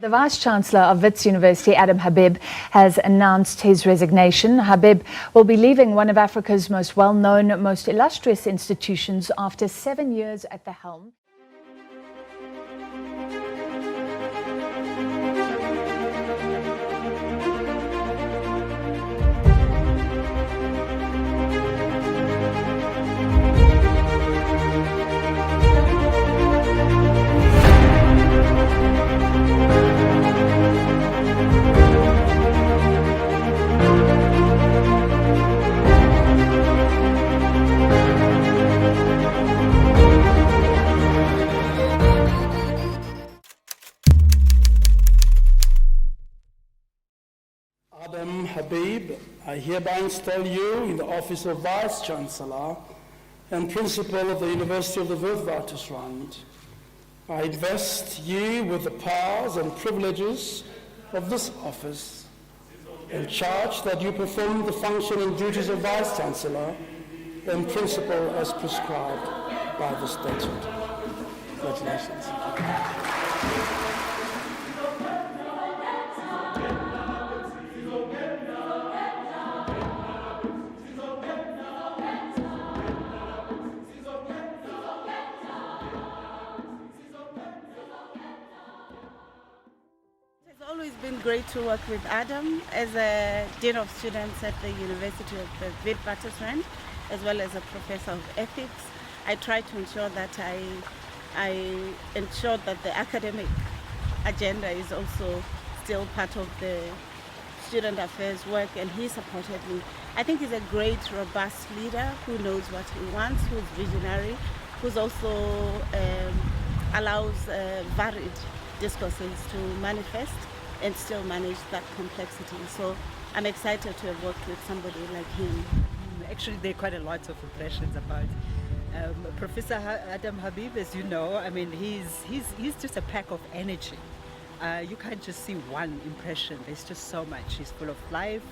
The Vice-Chancellor of Wits University, Adam Habib, has announced his resignation. Habib will be leaving one of Africa's most well-known, most illustrious institutions after 7 years at the helm. Adam Habib, I hereby install you in the office of Vice-Chancellor and Principal of the University of the Witwatersrand. I invest you with the powers and privileges of this office and charge that you perform the function and duties of Vice-Chancellor and Principal as prescribed by the statute. Congratulations. It's always been great to work with Adam as a Dean of Students at the University of the Witwatersrand, as well as a Professor of Ethics. I try to ensure that I ensure that the academic agenda is also still part of the student affairs work, and he supported me. I think he's a great, robust leader who knows what he wants, who's visionary, who's also allows varied discourses to manifest and still manage that complexity. So I'm excited to have worked with somebody like him. Actually, there are quite a lot of impressions about Professor Adam Habib. As you know, I mean, he's just a pack of energy. You can't just see one impression. There's just so much. He's full of life.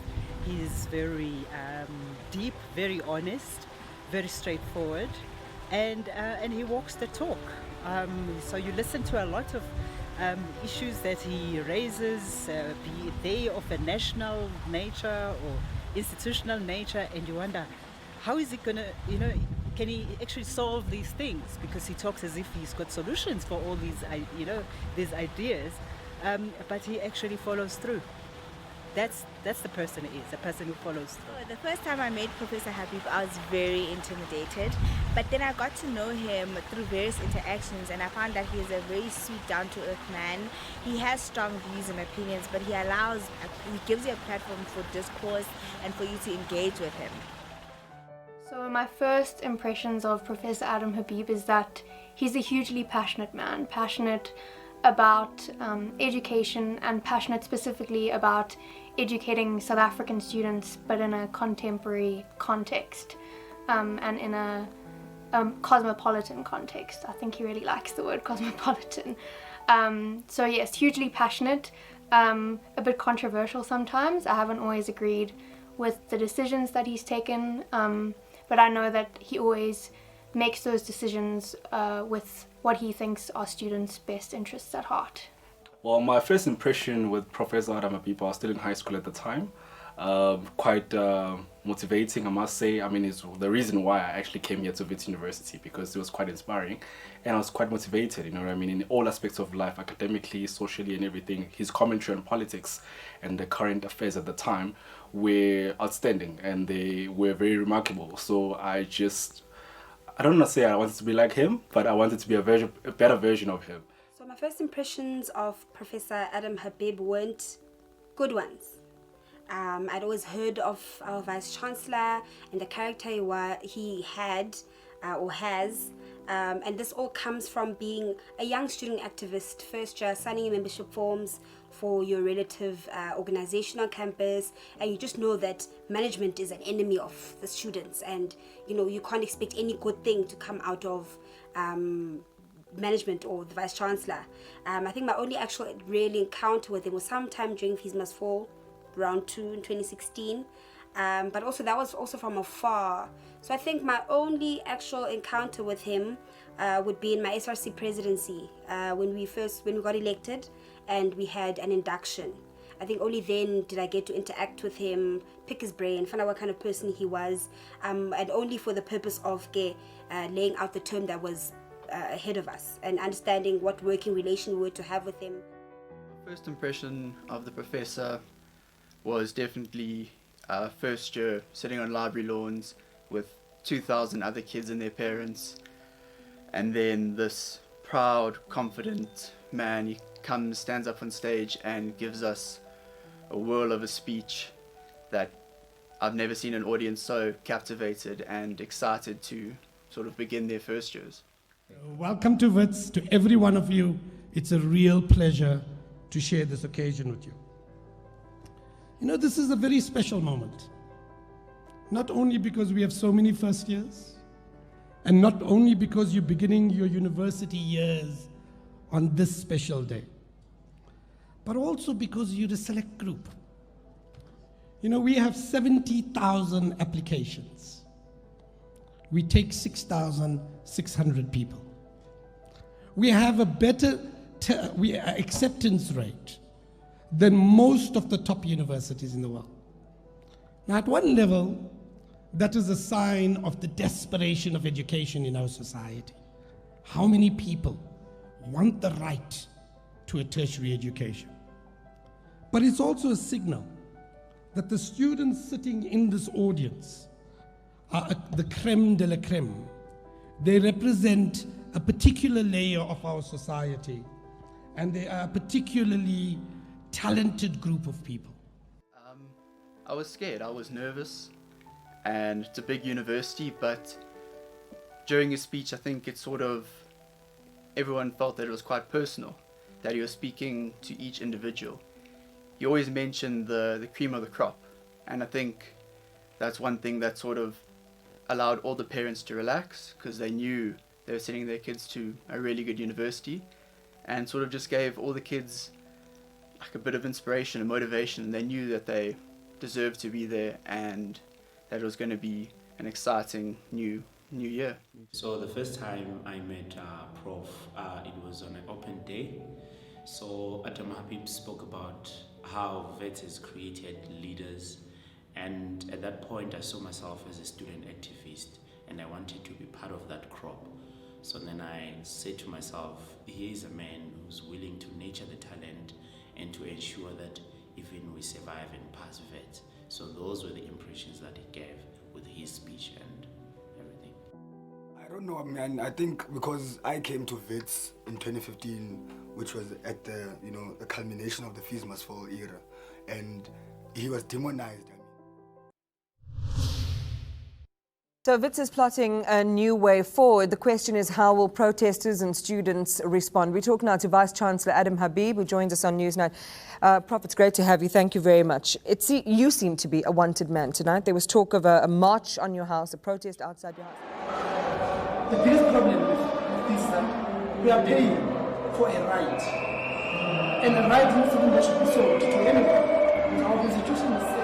He's very deep, very honest, very straightforward, and he walks the talk. So you listen to a lot of issues that he raises, be they of a national nature or institutional nature, and you wonder, how is he gonna, can he actually solve these things? Because he talks as if he's got solutions for all these, these ideas, but he actually follows through. That's the person he is, a person who follows through. The first time I met Professor Habib, I was very intimidated, but then I got to know him through various interactions, and I found that he is a very sweet, down-to-earth man. He has strong views and opinions, but he gives you a platform for discourse and for you to engage with him. So my first impressions of Professor Adam Habib is that he's a hugely passionate man, passionate about education, and passionate specifically about educating South African students, but in a contemporary context and in a cosmopolitan context. I think he really likes the word cosmopolitan. So yes, hugely passionate, a bit controversial sometimes. I haven't always agreed with the decisions that he's taken, but I know that he always makes those decisions with what he thinks are students' best interests at heart. Well, my first impression with Professor Adam Habib, I was still in high school at the time. Quite motivating, I must say. I mean, it's the reason why I actually came here to Wits University, because it was quite inspiring and I was quite motivated, you know what I mean, in all aspects of life, academically, socially and everything. His commentary on politics and the current affairs at the time were outstanding and they were very remarkable. So I don't want to say I wanted to be like him, but I wanted to be a better version of him. So my first impressions of Professor Adam Habib weren't good ones. I'd always heard of our Vice-Chancellor and the character he had or has, and this all comes from being a young student activist, first year, signing your membership forms for your relative organization on campus, and you just know that management is an enemy of the students, and you can't expect any good thing to come out of management or the Vice-Chancellor. I think my only actual really encounter with him was sometime during FeesMustFall, round 2 in 2016, but also that was also from afar. So I think my only actual encounter with him would be in my SRC presidency when we got elected, and we had an induction. I think only then did I get to interact with him, pick his brain, find out what kind of person he was, and only for the purpose of laying out the term that was ahead of us and understanding what working relation we were to have with him. First impression of the professor was definitely first year, sitting on library lawns with 2,000 other kids and their parents, and then this proud, confident man, he comes, stands up on stage and gives us a whirl of a speech that I've never seen an audience so captivated and excited to sort of begin their first years. Welcome to Wits, to every one of you. It's a real pleasure to share this occasion with you. You know, this is a very special moment. Not only because we have so many first years, and not only because you're beginning your university years on this special day, but also because you're a select group. You know, we have 70,000 applications. We take 6,600 people. We have a better acceptance rate than most of the top universities in the world. Now, at one level, that is a sign of the desperation of education in our society. How many people want the right to a tertiary education? But it's also a signal that the students sitting in this audience are the creme de la creme. They represent a particular layer of our society, and they are a particularly talented group of people. I was scared, I was nervous, and it's a big university, but during his speech I think everyone felt that it was quite personal, that he was speaking to each individual. He always mentioned the cream of the crop, and I think that's one thing that sort of allowed all the parents to relax, because they knew they were sending their kids to a really good university, and sort of just gave all the kids like a bit of inspiration and motivation. They knew that they deserved to be there and that it was going to be an exciting new year. So the first time I met Prof, it was on an open day. So Adam Habib spoke about how Wits has created leaders, and at that point I saw myself as a student activist and I wanted to be part of that crop. So then I said to myself, he is a man who's willing to nurture the talent and to ensure that even we survive and pass Wits. So those were the impressions that he gave with his speech and everything. I don't know, man. I think because I came to Wits in 2015, which was at the culmination of the FeesMustFall era, and he was demonized. So Wits is plotting a new way forward. The question is, how will protesters and students respond? We talk now to Vice-Chancellor Adam Habib, who joins us on Newsnight. Prof, it's great to have you. Thank you very much. You seem to be a wanted man tonight. There was talk of a march on your house, a protest outside your house. The biggest problem with this, we are paying for a right. And a right is not something that should be sold to anyone. Our constitution is saying.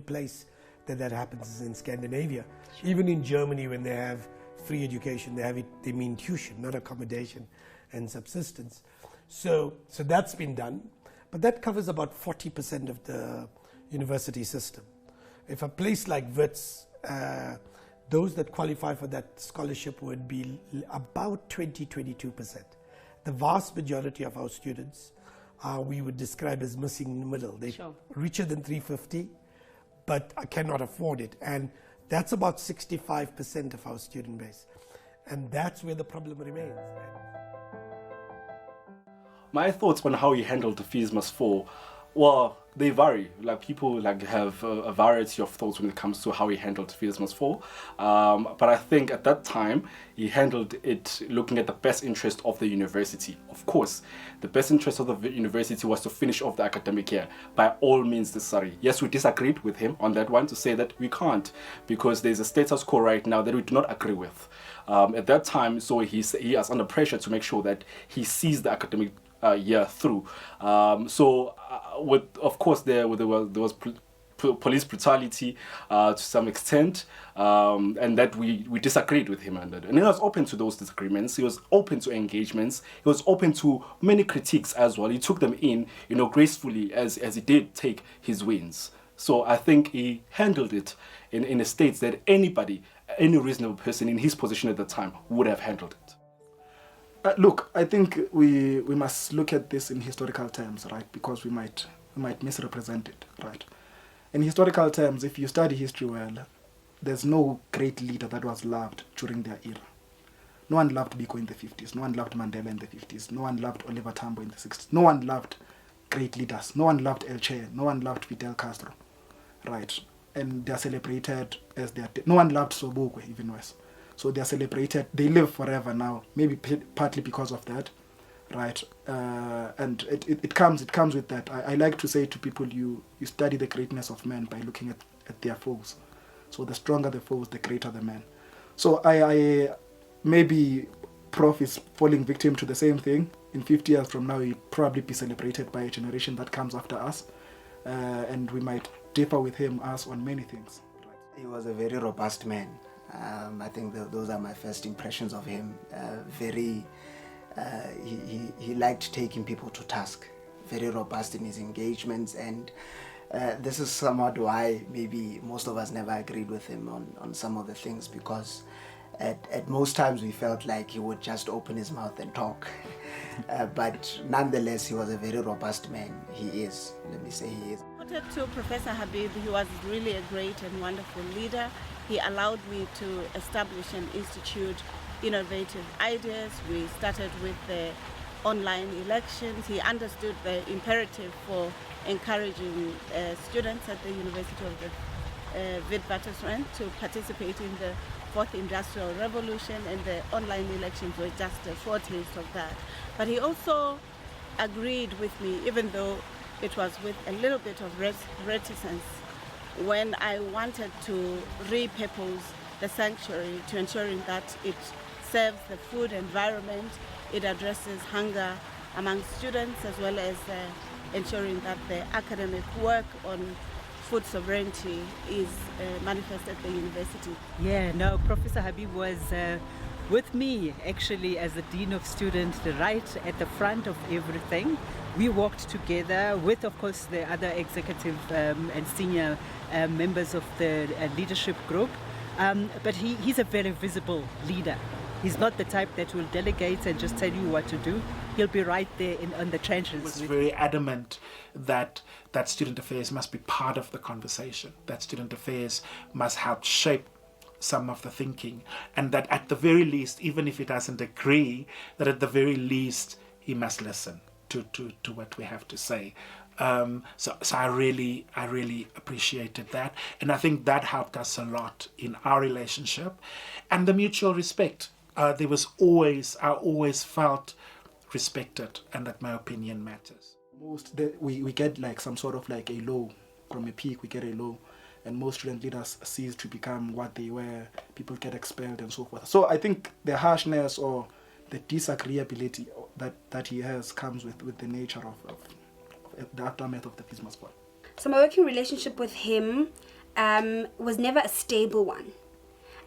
Place that happens is in Scandinavia. Even in Germany, when they have free education, they mean tuition, not accommodation and subsistence. So that's been done, but that covers about 40% of the university system. If a place like Wits, those that qualify for that scholarship would be about 22%. The vast majority of our students we would describe as missing in the middle. They're richer than 350. But I cannot afford it. And that's about 65% of our student base. And that's where the problem remains. My thoughts on how he handled the FeesMustFall, well, they vary. Like, people have a variety of thoughts when it comes to how he handled FeesMustFall. But I think at that time, he handled it looking at the best interest of the university. Of course, the best interest of the university was to finish off the academic year by all means necessary. Yes, we disagreed with him on that one to say that we can't, because there's a status quo right now that we do not agree with. At that time, so he is under pressure to make sure that he sees the academic year through. Of course, there was police brutality to some extent, and that we disagreed with him on that. And he was open to those disagreements. He was open to engagements. He was open to many critiques as well. He took them in, gracefully as he did take his wins. So I think he handled it in a state that anybody, any reasonable person in his position at the time would have handled it. Look, I think we must look at this in historical terms, right? Because we might misrepresent it, right? In historical terms, if you study history well, there's no great leader that was loved during their era. No one loved Biko in the 50s. No one loved Mandela in the 50s. No one loved Oliver Tambo in the 60s. No one loved great leaders. No one loved El Che. No one loved Fidel Castro, right? And they're celebrated as their... No one loved Sobukwe, even worse. So they're celebrated. They live forever now, maybe partly because of that, right? And it comes with that. I like to say to people, you study the greatness of men by looking at their foes. So the stronger the foes, the greater the man. So I maybe Prof is falling victim to the same thing. In 50 years from now, he'll probably be celebrated by a generation that comes after us. And we might differ with him, us, on many things. He was a very robust man. I think those are my first impressions of him. He liked taking people to task. Very robust in his engagements, and this is somewhat why maybe most of us never agreed with him on some of the things, because at most times we felt like he would just open his mouth and talk. But nonetheless, he was a very robust man. He is, let me say he is. To Professor Habib, he was really a great and wonderful leader. He allowed me to establish and institute innovative ideas. We started with the online elections. He understood the imperative for encouraging students at the University of the Witwatersrand to participate in the Fourth Industrial Revolution, and the online elections were just a foretaste of that. But he also agreed with me, even though it was with a little bit of reticence, when I wanted to repurpose the sanctuary to ensuring that it serves the food environment, it addresses hunger among students, as well as ensuring that the academic work on food sovereignty is manifest at the university. Yeah, no, Professor Habib was with me actually as the Dean of Students, right at the front of everything. We walked together with, of course, the other executive and senior members of the leadership group. But he's a very visible leader. He's not the type that will delegate and just tell you what to do. He'll be right there on the trenches. He was very adamant that student affairs must be part of the conversation, that student affairs must help shape some of the thinking, and that at the very least, even if he doesn't agree, that at the very least he must listen to what we have to say. So I really appreciated that, and I think that helped us a lot in our relationship, and the mutual respect. I always felt respected, and that my opinion matters. We get like some sort of like a low, from a peak we get a low, and most student leaders cease to become what they were. People get expelled and so forth. So I think the harshness or the disagreeability that he has comes with the nature of the aftermath of the FeesMustFall. So my working relationship with him was never a stable one.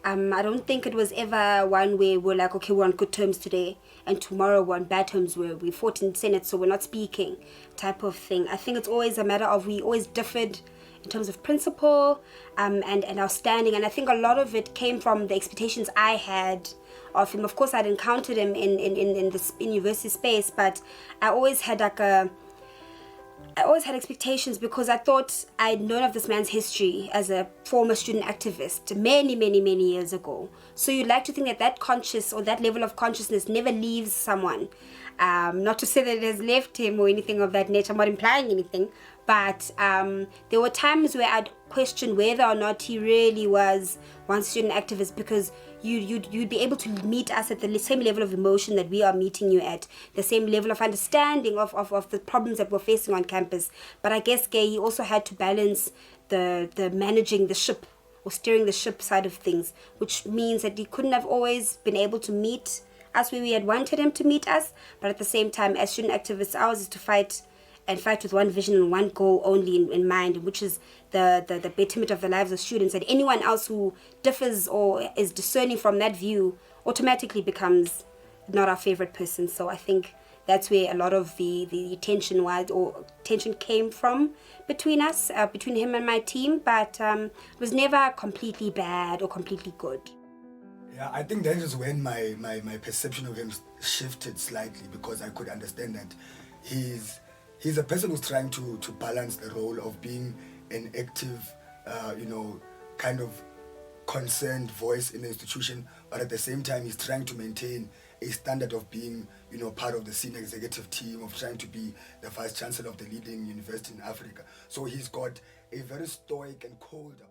I don't think it was ever one where we're like, okay, we're on good terms today, and tomorrow we're on bad terms where we fought in Senate, so we're not speaking, type of thing. I think it's always a matter of we always differed in terms of principle and our standing, and I think a lot of it came from the expectations I had of him. Of course, I'd encountered him in this university space, but I always had expectations because I thought I'd known of this man's history as a former student activist many years ago. So you'd like to think that conscious or that level of consciousness never leaves someone. Not to say that it has left him or anything of that nature, I'm not implying anything, but there were times where I'd question whether or not he really was one student activist, because you'd be able to meet us at the same level of emotion that we are meeting you at, the same level of understanding of the problems that we're facing on campus. But I guess he also had to balance the managing the ship or steering the ship side of things, which means that he couldn't have always been able to meet us where we had wanted him to meet us. But at the same time, as student activists, ours is to fight and fight with one vision and one goal only in mind, which is the betterment of the lives of students. And anyone else who differs or is discerning from that view automatically becomes not our favorite person. So I think that's where a lot of the tension came from between us, between him and my team, but it was never completely bad or completely good. Yeah, I think that is when my perception of him shifted slightly, because I could understand that he's a person who's trying to balance the role of being an active, kind of concerned voice in the institution, but at the same time he's trying to maintain a standard of being, part of the senior executive team, of trying to be the vice chancellor of the leading university in Africa. So he's got a very stoic and cold approach.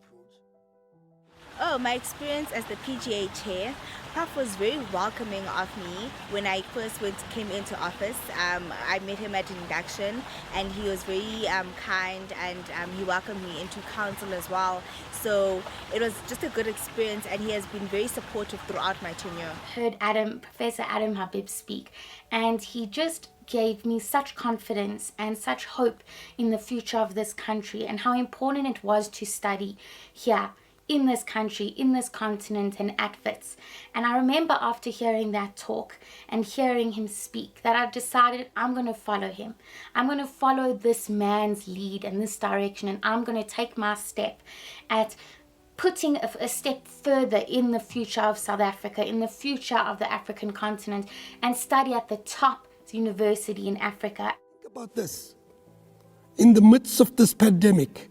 Oh, my experience as the PGA chair, Prof was very welcoming of me when I first came into office. I met him at induction, and he was very kind, and he welcomed me into council as well. So it was just a good experience, and he has been very supportive throughout my tenure. Heard Professor Adam Habib speak, and he just gave me such confidence and such hope in the future of this country, and how important it was to study here in this country, in this continent, and at Wits. And I remember after hearing that talk and hearing him speak that I decided I'm going to follow him. I'm going to follow this man's lead and this direction, and I'm going to take my step at putting a step further in the future of South Africa, in the future of the African continent, and study at the top university in Africa. Think about this. In the midst of this pandemic,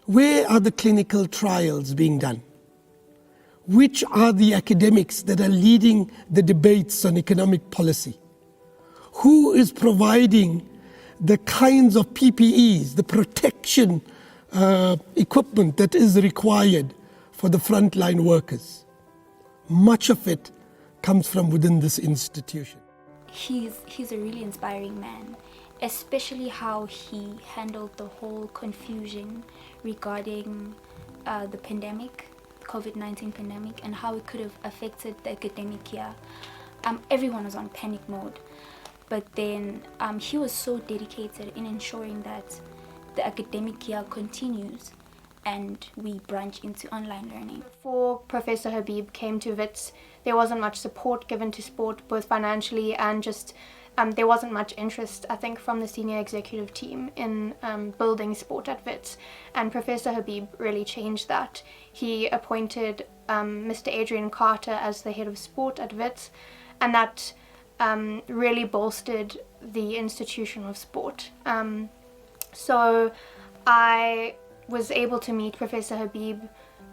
where are the clinical trials being done? Which are the academics that are leading the debates on economic policy? Who is providing the kinds of PPEs, the protection equipment that is required for the frontline workers? Much of it comes from within this institution. He's a really inspiring man, especially how he handled the whole confusion regarding the pandemic, COVID-19 pandemic, and how it could have affected the academic year. Everyone was on panic mode, but then he was so dedicated in ensuring that the academic year continues and we branch into online learning. Before Professor Habib came to Wits, there wasn't much support given to sport, both financially and just there wasn't much interest, I think, from the senior executive team in building sport at Wits. And Professor Habib really changed that. He appointed Mr. Adrian Carter as the head of sport at Wits, and that really bolstered the institution of sport. So I was able to meet Professor Habib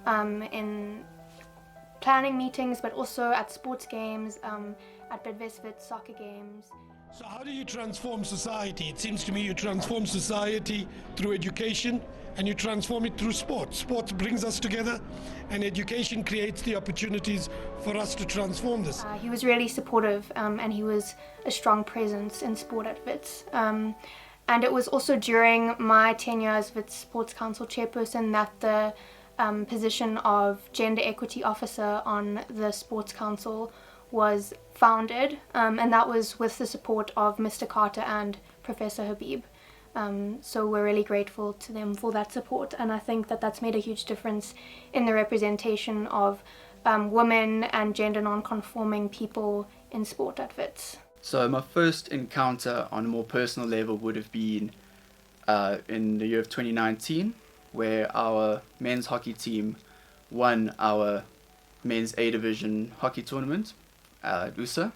in planning meetings, but also at sports games, at Bidvest Wits soccer games. So how do you transform society? It seems to me you transform society through education, and you transform it through sport. Sport brings us together, and education creates the opportunities for us to transform this. He was really supportive, and he was a strong presence in sport at Wits. And it was also during my tenure as Wits Sports Council chairperson that the position of Gender Equity Officer on the Sports Council was founded, and that was with the support of Mr. Carter and Professor Habib. So we're really grateful to them for that support, and I think that that's made a huge difference in the representation of women and gender non-conforming people in sport at Wits. So my first encounter on a more personal level would have been in the year of 2019, where our men's hockey team won our men's A division hockey tournament at USA.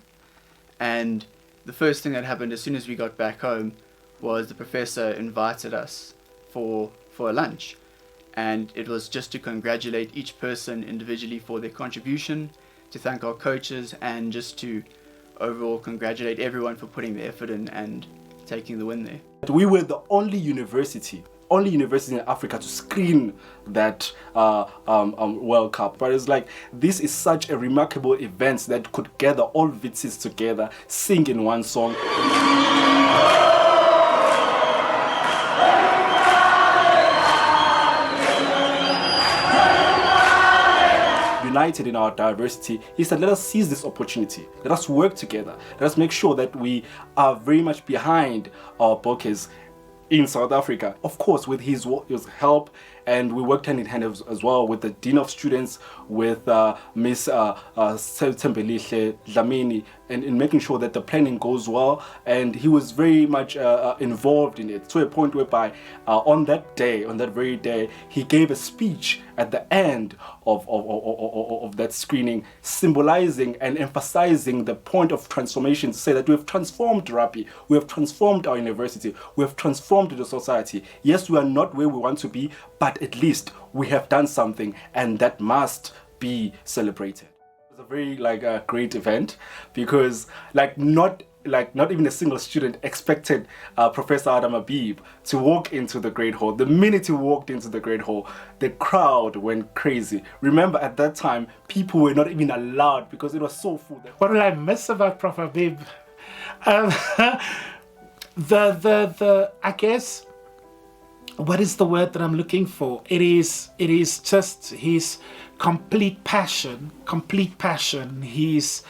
And the first thing that happened as soon as we got back home was the professor invited us for a lunch, and it was just to congratulate each person individually for their contribution, to thank our coaches, and just to overall congratulate everyone for putting the effort in and taking the win there. We were the only university in Africa to screen that World Cup. But it's like, this is such a remarkable event that could gather all Witses together, sing in one song. United in our diversity, he said, let us seize this opportunity. Let us work together. Let us make sure that we are very much behind our Bokes in South Africa. Of course, with his help, and we worked hand in hand as well with the Dean of Students, with Miss Tembelihle Dlamini, and in making sure that the planning goes well. And he was very much involved in it, to a point whereby on that very day, he gave a speech at the end of that screening, symbolizing and emphasizing the point of transformation, to say that we have transformed Rapi, we have transformed our university, we have transformed the society. Yes, we are not where we want to be, but at least we have done something, and that must be celebrated. It was a very great event, because not even a single student expected Professor Adam Habib to walk into the Great Hall. The minute he walked into the Great Hall, the crowd went crazy. Remember, at that time, people were not even allowed because it was so full. What will I miss about Prof Habib? I guess, what is the word that I'm looking for? It is just his complete passion, his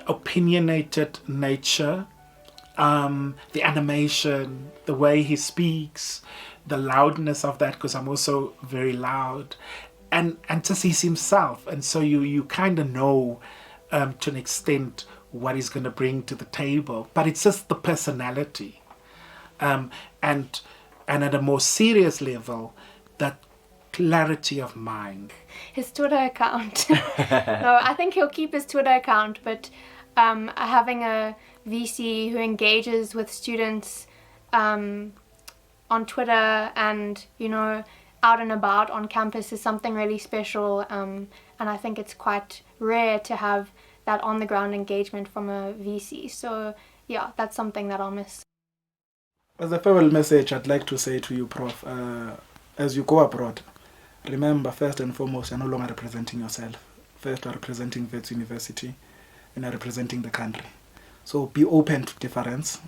opinionated nature, the animation, the way he speaks, the loudness of that, because I'm also very loud, and just he's himself. And so you kind of know to an extent what he's going to bring to the table, but it's just the personality. And at a more serious level, that clarity of mind. His Twitter account. No, I think he'll keep his Twitter account, but having a VC who engages with students on Twitter and, out and about on campus is something really special. And I think it's quite rare to have that on-the-ground engagement from a VC. So, yeah, that's something that I'll miss. As a farewell message, I'd like to say to you, Prof, as you go abroad, remember, first and foremost, you're no longer representing yourself. First, you're representing Wits University, and you're representing the country. So be open to difference.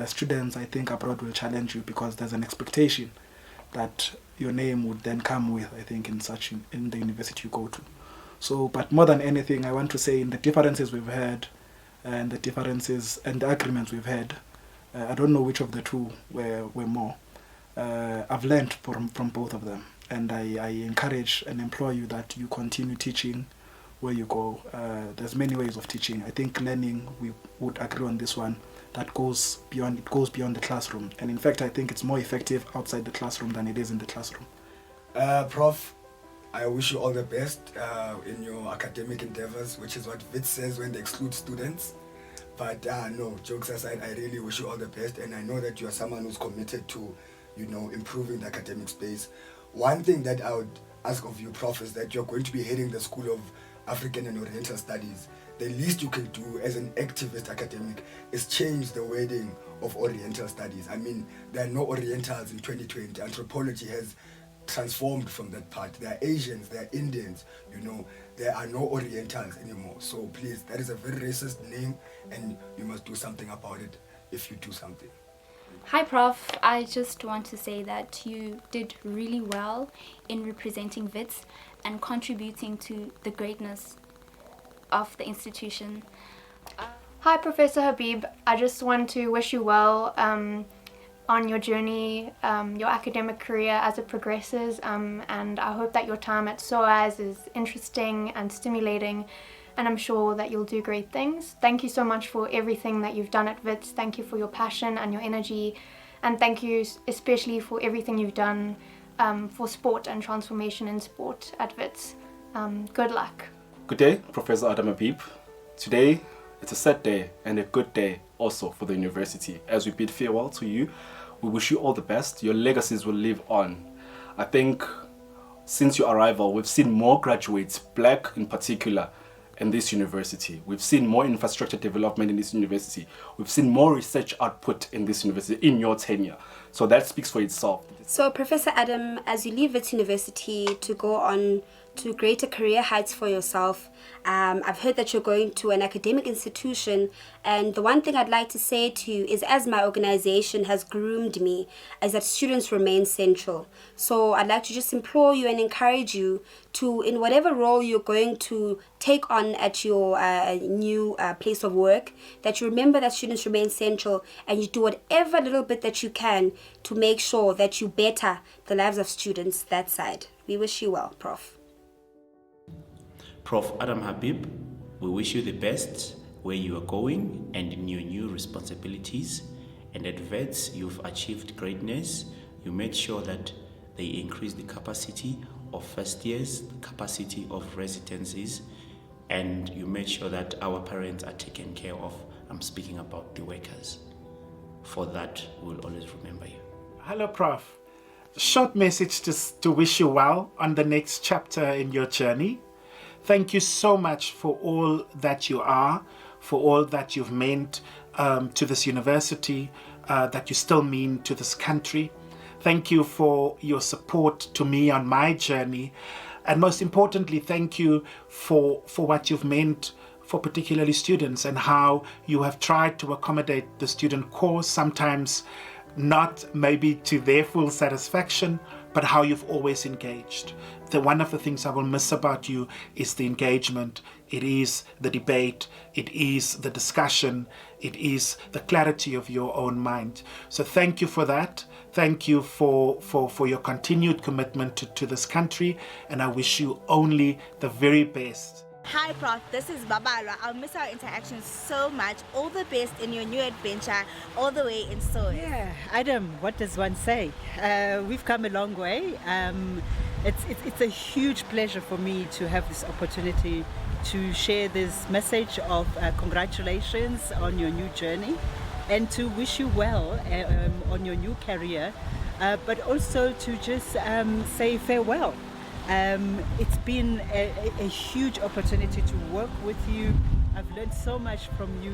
Students, I think, abroad will challenge you because there's an expectation that your name would then come with, I think, in the university you go to. So, but more than anything, I want to say in the differences we've had, and the differences and the agreements we've had, I don't know which of the two were more. I've learned from both of them, and I encourage and implore you that you continue teaching where you go. There's many ways of teaching. I think learning, we would agree on this one, that goes beyond the classroom. And in fact, I think it's more effective outside the classroom than it is in the classroom. Prof, I wish you all the best in your academic endeavors, which is what Wits says when they exclude students. But no, jokes aside, I really wish you all the best, and I know that you are someone who's committed to, improving the academic space. One thing that I would ask of you, Prof, is that you're going to be heading the School of African and Oriental Studies. The least you can do as an activist academic is change the wording of Oriental Studies. I mean, there are no Orientals in 2020. Anthropology has transformed from that part. There are Asians, there are Indians, there are no Orientals anymore. So please, that is a very racist name, and you must do something about it if you do something. Hi Prof, I just want to say that you did really well in representing Wits and contributing to the greatness of the institution. Hi Professor Habib, I just want to wish you well on your journey, your academic career as it progresses, and I hope that your time at SOAS is interesting and stimulating, and I'm sure that you'll do great things. Thank you so much for everything that you've done at Wits. Thank you for your passion and your energy, and thank you especially for everything you've done for sport and transformation in sport at Wits. Good luck. Good day, Professor Adam Habib. Today, it's a sad day and a good day also for the university. As we bid farewell to you, we wish you all the best. Your legacies will live on. I think since your arrival, we've seen more graduates, black in particular, in this university. We've seen more infrastructure development in this university. We've seen more research output in this university in your tenure. So that speaks for itself. So Professor Adam, as you leave Wits University to go on to greater career heights for yourself. I've heard that you're going to an academic institution, and the one thing I'd like to say to you is, as my organization has groomed me, is that students remain central. So I'd like to just implore you and encourage you to, in whatever role you're going to take on at your new place of work, that you remember that students remain central, and you do whatever little bit that you can to make sure that you better the lives of students that side. We wish you well, Prof. Prof. Adam Habib, we wish you the best where you are going and in your new responsibilities. And at Wits, you've achieved greatness. You made sure that they increase the capacity of first years, the capacity of residencies, and you made sure that our parents are taken care of. I'm speaking about the workers. For that, we'll always remember you. Hello, Prof. Short message to wish you well on the next chapter in your journey. Thank you so much for all that you are, for all that you've meant to this university, that you still mean to this country. Thank you for your support to me on my journey. And most importantly, thank you for what you've meant for particularly students and how you have tried to accommodate the student course, sometimes not maybe to their full satisfaction, but how you've always engaged. One of the things I will miss about you is the engagement. It is the debate. It is the discussion. It is the clarity of your own mind. So thank you for that. Thank you for your continued commitment to this country, and I wish you only the very best. Hi Prof, this is Babala. I'll miss our interactions so much. All the best in your new adventure, all the way in Seoul. Yeah, Adam, what does one say? We've come a long way. It's a huge pleasure for me to have this opportunity to share this message of congratulations on your new journey and to wish you well on your new career, but also to just say farewell. It's been a huge opportunity to work with you. I've learned so much from you,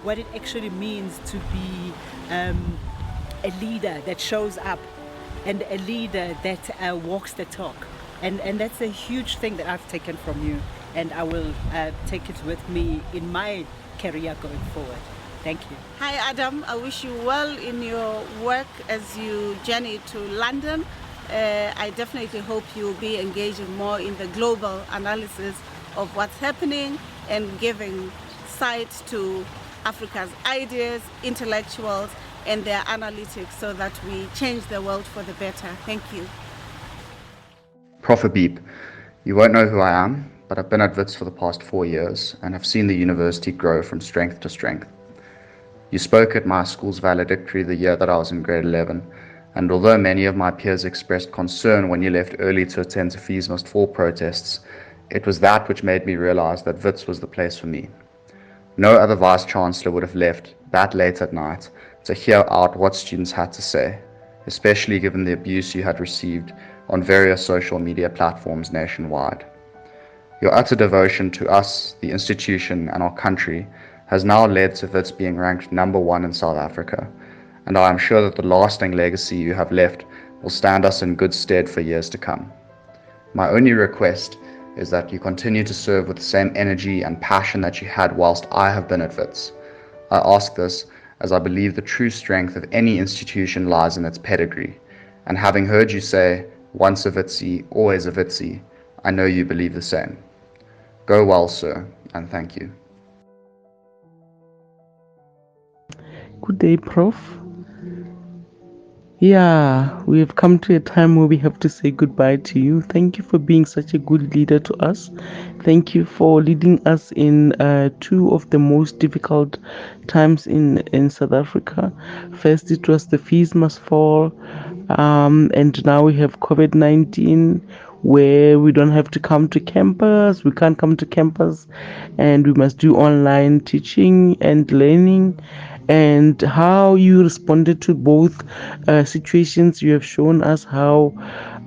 what it actually means to be a leader that shows up and a leader that walks the talk. And that's a huge thing that I've taken from you, and I will take it with me in my career going forward. Thank you. Hi Adam, I wish you well in your work as you journey to London. I definitely hope you'll be engaging more in the global analysis of what's happening and giving sight to Africa's ideas, intellectuals, and their analytics so that we change the world for the better. Thank you. Prof. Habib, you won't know who I am, but I've been at Wits for the past 4 years and have seen the university grow from strength to strength. You spoke at my school's valedictory the year that I was in grade 11, and although many of my peers expressed concern when you left early to attend to FeesMustFall protests, it was that which made me realize that Wits was the place for me. No other Vice-Chancellor would have left that late at night to hear out what students had to say, especially given the abuse you had received on various social media platforms nationwide. Your utter devotion to us, the institution, and our country has now led to Wits being ranked #1 in South Africa, and I am sure that the lasting legacy you have left will stand us in good stead for years to come. My only request is that you continue to serve with the same energy and passion that you had whilst I have been at Wits. I ask this as I believe the true strength of any institution lies in its pedigree, and having heard you say, once a Witsie, always a Witsie, I know you believe the same. Go well, sir, and thank you. Good day, Prof. Yeah, we have come to a time where we have to say goodbye to you. Thank you for being such a good leader to us. Thank you for leading us in 2 of the most difficult times in South Africa. First, it was the FeesMustFall, and now we have COVID-19, where we don't have to come to campus. We can't come to campus, and we must do online teaching and learning. And how you responded to both situations, you have shown us how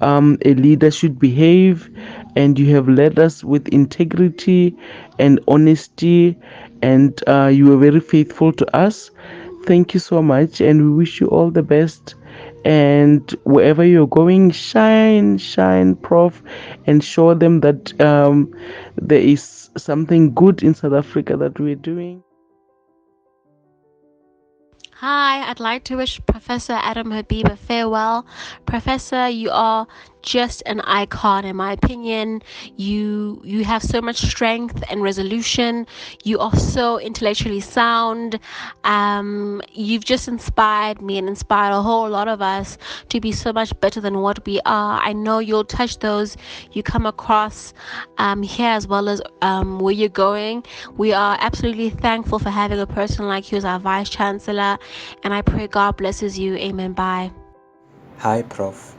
a leader should behave, and you have led us with integrity and honesty, and you were very faithful to us. Thank you so much, and we wish you all the best and wherever you're going, shine, Prof, and show them that there is something good in South Africa that we're doing. Hi, I'd like to wish Professor Adam Habib a farewell. Professor, you are just an icon in my opinion. You have so much strength and resolution. You are so intellectually sound. You've just inspired me and inspired a whole lot of us to be so much better than what we are. I know you'll touch those you come across here as well as where you're going. We are absolutely thankful for having a person like you as our Vice Chancellor, and I pray God blesses you. Amen. Bye. Hi, Prof.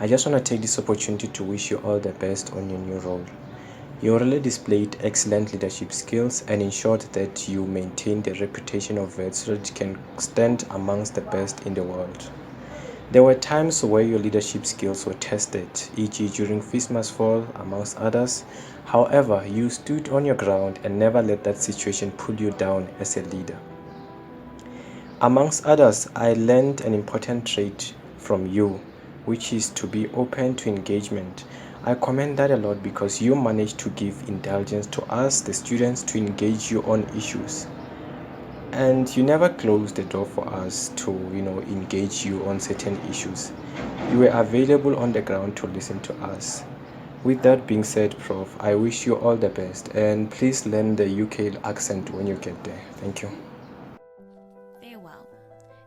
I just want to take this opportunity to wish you all the best on your new role. You already displayed excellent leadership skills and ensured that you maintain the reputation of Wits so that you can stand amongst the best in the world. There were times where your leadership skills were tested, e.g. during FeesMustFall, amongst others. However, you stood on your ground and never let that situation pull you down as a leader. Amongst others, I learned an important trait from you, which is to be open to engagement. I commend that a lot because you managed to give indulgence to us, the students, to engage you on issues. And you never closed the door for us to, engage you on certain issues. You were available on the ground to listen to us. With that being said, Prof, I wish you all the best, and please learn the UK accent when you get there. Thank you. Farewell.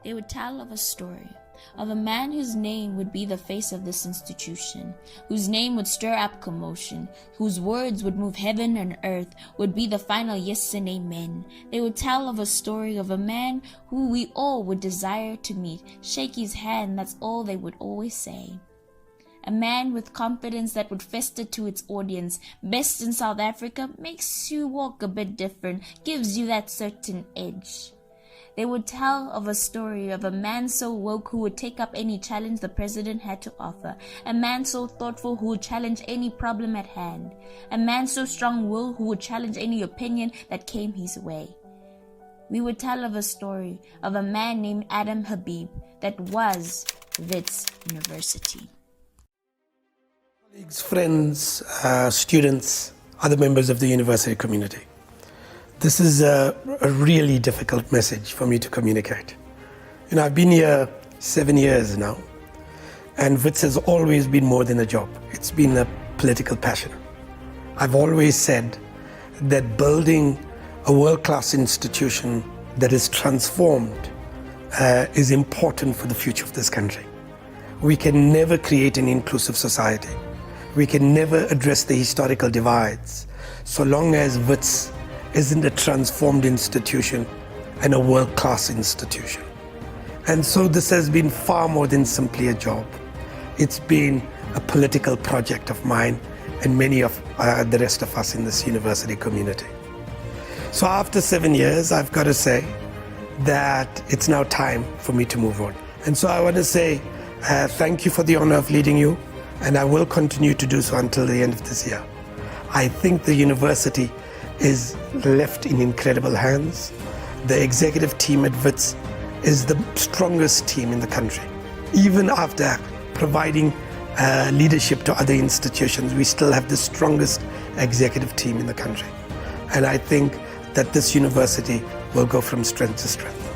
They would tell of a story of a man whose name would be the face of this institution, whose name would stir up commotion, whose words would move heaven and earth, would be the final yes and amen. They would tell of a story of a man who we all would desire to meet, shake his hand, that's all they would always say. A man with confidence that would fester to its audience, best in South Africa, makes you walk a bit different, gives you that certain edge. They would tell of a story of a man so woke who would take up any challenge the president had to offer, a man so thoughtful who would challenge any problem at hand, a man so strong-willed who would challenge any opinion that came his way. We would tell of a story of a man named Adam Habib that was Wits University. Colleagues, friends, students, other members of the university community. This is a really difficult message for me to communicate. I've been here 7 years now, and Wits has always been more than a job. It's been a political passion. I've always said that building a world-class institution that is transformed is important for the future of this country. We can never create an inclusive society. We can never address the historical divides so long as Wits isn't a transformed institution and a world-class institution. And so this has been far more than simply a job. It's been a political project of mine and many of the rest of us in this university community. So after 7 years, I've got to say that it's now time for me to move on. And so I want to say thank you for the honor of leading you, and I will continue to do so until the end of this year. I think the university is left in incredible hands. The executive team at Wits is the strongest team in the country. Even after providing leadership to other institutions, we still have the strongest executive team in the country. And I think that this university will go from strength to strength.